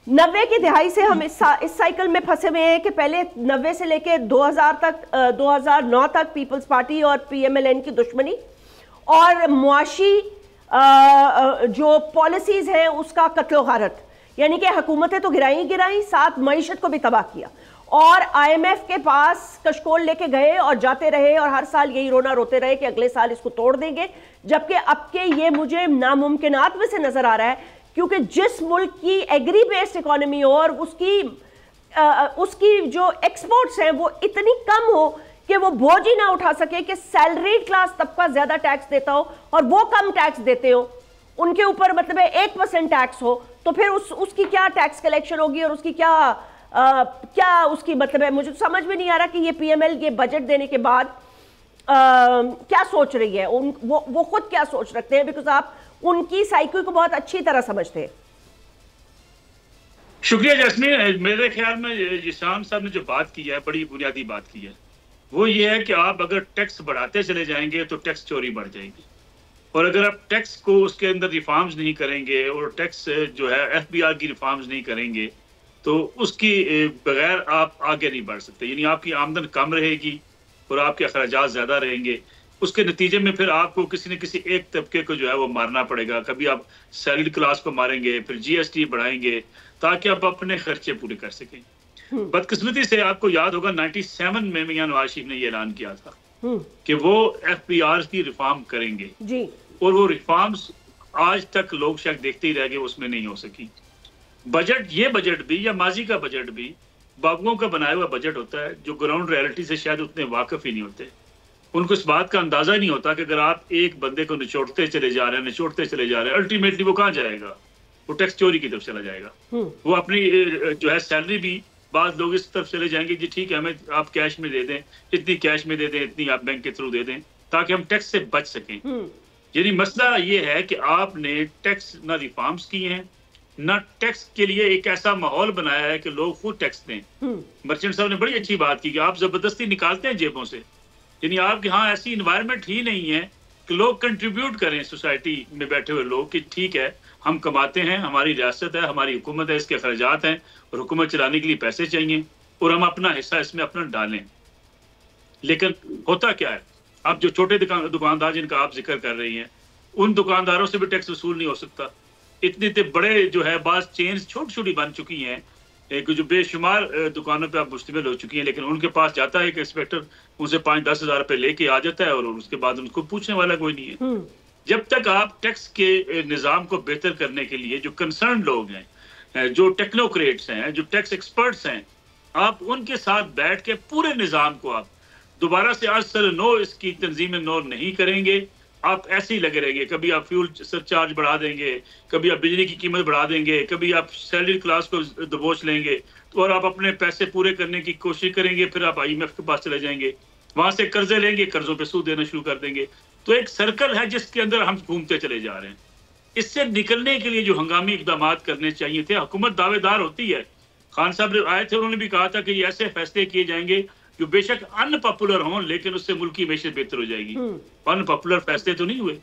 90 کی دہائی سے ہم اس سائیکل میں پھنسے ہوئے ہیں کہ پہلے 90 سے لے کے 2009 تک پیپلز پارٹی اور پی ایم ایل این کی دشمنی اور معاشی جو پالیسیز ہیں اس کا قتل و غارت، یعنی کہ حکومتیں تو گرائیں ساتھ معیشت کو بھی تباہ کیا، اور آئی ایم ایف کے پاس کشکول لے کے گئے اور جاتے رہے اور ہر سال یہی رونا روتے رہے کہ اگلے سال اس کو توڑ دیں گے، جبکہ اب کے یہ مجھے ناممکنات میں سے نظر آ رہا ہے، کیونکہ جس ملک کی ایگری بیسڈ اکانومی ہو اور اس کی جو ایکسپورٹس ہیں وہ اتنی کم ہو کہ وہ بوجھ ہی نہ اٹھا سکے کہ سیلریڈ کلاس طبقہ زیادہ ٹیکس دیتا ہو اور وہ کم ٹیکس دیتے ہو، ان کے اوپر مطلب 1% ٹیکس ہو، تو پھر اس کی کیا ٹیکس کلیکشن ہوگی اور اس کی کیا اس کی مطلب ہے. مجھے سمجھ میں نہیں آ رہا کہ یہ پی ایم ایل یہ بجٹ دینے کے بعد کیا سوچ رہی ہے، وہ خود کیا سوچ رکھتے ہیں، بیکاز آپ ان کی سائیکل کو بہت اچھی طرح سمجھتے ہیں. شکریہ جاسمین. میرے خیال میں جیشان صاحب نے جو بات کی ہے بڑی بنیادی بات کی ہے، وہ یہ ہے کہ آپ اگر ٹیکس بڑھاتے چلے جائیں گے تو ٹیکس چوری بڑھ جائے گی، اور اگر آپ ٹیکس کو اس کے اندر ریفارمز نہیں کریں گے اور ٹیکس جو ہے ایف بی آر کی ریفارمز نہیں کریں گے تو اس کی بغیر آپ آگے نہیں بڑھ سکتے. یعنی آپ کی آمدن کم رہے گی اور آپ کے اخراجات زیادہ رہیں گے، اس کے نتیجے میں پھر آپ کو کسی نہ کسی ایک طبقے کو جو ہے وہ مارنا پڑے گا. کبھی آپ سیلریڈ کلاس کو ماریں گے، پھر جی ایس ٹی بڑھائیں گے تاکہ آپ اپنے خرچے پورے کر سکیں. بدقسمتی سے آپ کو یاد ہوگا 97 میں میاں نواز شریف نے یہ اعلان کیا تھا کہ وہ ایف بی آر کی ریفارم کریں گے، اور وہ ریفارمز آج تک لوگ شاید دیکھتے ہی رہ گئے، اس میں نہیں ہو سکی. یہ بجٹ بھی یا ماضی کا بجٹ بھی بابوؤں کا بنایا ہوا بجٹ ہوتا ہے جو گراؤنڈ ریئلٹی سے شاید اتنے واقف ہی نہیں ہوتے. ان کو اس بات کا اندازہ نہیں ہوتا کہ اگر آپ ایک بندے کو نچوڑتے چلے جا رہے ہیں الٹیمیٹلی وہ کہاں جائے گا، وہ ٹیکس چوری کی طرف چلا جائے گا. وہ اپنی جو ہے سیلری بھی بعض لوگ اس طرف چلے جائیں گے جی ٹھیک ہے ہمیں آپ کیش میں دے دیں، اتنی کیش میں دے دیں، اتنی آپ بینک کے تھرو دے دیں تاکہ ہم ٹیکس سے بچ سکیں. یعنی مسئلہ یہ ہے کہ آپ نے ٹیکس نہ ریفارمز کیے ہیں، نہ ٹیکس کے لیے ایک ایسا ماحول بنایا ہے کہ لوگ خود ٹیکس دیں. مرچنٹ صاحب نے بڑی اچھی بات کی کہ آپ زبردستی نکالتے ہیں جیبوں سے، یعنی آپ کے ہاں ایسی انوائرمنٹ ہی نہیں ہے کہ لوگ کنٹریبیوٹ کریں سوسائٹی میں بیٹھے ہوئے لوگ کہ ٹھیک ہے ہم کماتے ہیں، ہماری ریاست ہے، ہماری حکومت ہے، اس کے اخراجات ہیں اور حکومت چلانے کے لیے پیسے چاہیے اور ہم اپنا حصہ اس میں اپنا ڈالیں. لیکن ہوتا کیا ہے، اب جو چھوٹے دکاندار جن کا آپ ذکر کر رہی ہیں ان دکانداروں سے بھی ٹیکس وصول نہیں ہو سکتا. اتنے بڑے جو ہے بعض چینز چھوٹی چھوٹی بن چکی ہیں جو بے شمار دکانوں پہ آپ مشتمل ہو چکی ہیں، لیکن ان کے پاس جاتا ہے ایک انسپیکٹر ان سے 5-10 ہزار روپے لے کے آ جاتا ہے اور اس کے بعد ان کو پوچھنے والا کوئی نہیں ہے. جب تک آپ ٹیکس کے نظام کو بہتر کرنے کے لیے جو کنسرن لوگ ہیں، جو ٹیکنوکریٹس ہیں، جو ٹیکس ایکسپرٹس ہیں، آپ ان کے ساتھ بیٹھ کے پورے نظام کو آپ دوبارہ سے اصل نو اس کی تنظیم نو نہیں کریں گے، آپ ایسے ہی لگے رہیں گے. کبھی آپ فیول سرچارج بڑھا دیں گے، کبھی آپ بجلی کی قیمت بڑھا دیں گے، کبھی آپ سیلری کلاس کو دبوچ لیں گے اور آپ اپنے پیسے پورے کرنے کی کوشش کریں گے. پھر آپ آئی ایم ایف کے پاس چلے جائیں گے، وہاں سے قرضے لیں گے، قرضوں پہ سود دینا شروع کر دیں گے. تو ایک سرکل ہے جس کے اندر ہم گھومتے چلے جا رہے ہیں. اس سے نکلنے کے لیے جو ہنگامی اقدامات کرنے چاہیے تھے، حکومت دعوے دار ہوتی ہے. خان صاحب آئے تھے، انہوں نے بھی کہا تھا کہ یہ ایسے فیصلے کیے جائیں گے جو بے شک ان پاپولر ہوں لیکن اس سے ملکی معیشت بہتر ہو جائے گی. ان پاپولر فیصلے تو نہیں ہوئے.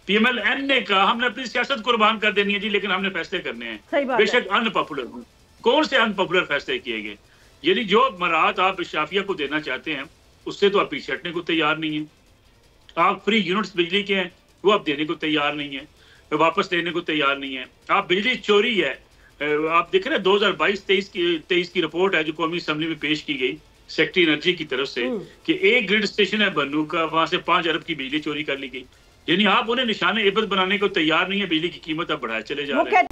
پی ایم ایل این نے کہا ہم نے اپنی سیاست قربان کر دینی ہے جی، لیکن ہم نے فیصلے کرنے ہیں بے شک ان پاپولر ہوں. کون سے ان پاپولر فیصلے کیے گئے؟ یعنی جو مراحت آپ شافیہ کو دینا چاہتے ہیں اس سے تو آپ پیچھے ہٹنے کو تیار نہیں ہیں. آپ فری یونٹس بجلی کے ہیں وہ آپ دینے کو تیار نہیں ہیں، واپس لینے کو تیار نہیں ہیں. آپ بجلی چوری ہے، آپ دیکھ رہے ہیں 2022-23 کی رپورٹ ہے جو قومی اسمبلی میں پیش کی گئی سیکٹری انرجی کی طرف سے کہ ایک گرڈ اسٹیشن ہے بنو کا، وہاں سے 5 ارب کی بجلی چوری کر لی گئی. یعنی آپ انہیں نشان عبرت بنانے کو تیار نہیں ہے، بجلی کی قیمت اب بڑھائے چلے جا رہے ہیں.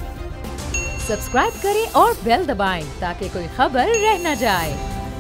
سبسکرائب کریں اور بیل دبائیں تاکہ کوئی خبر رہ نہ جائے.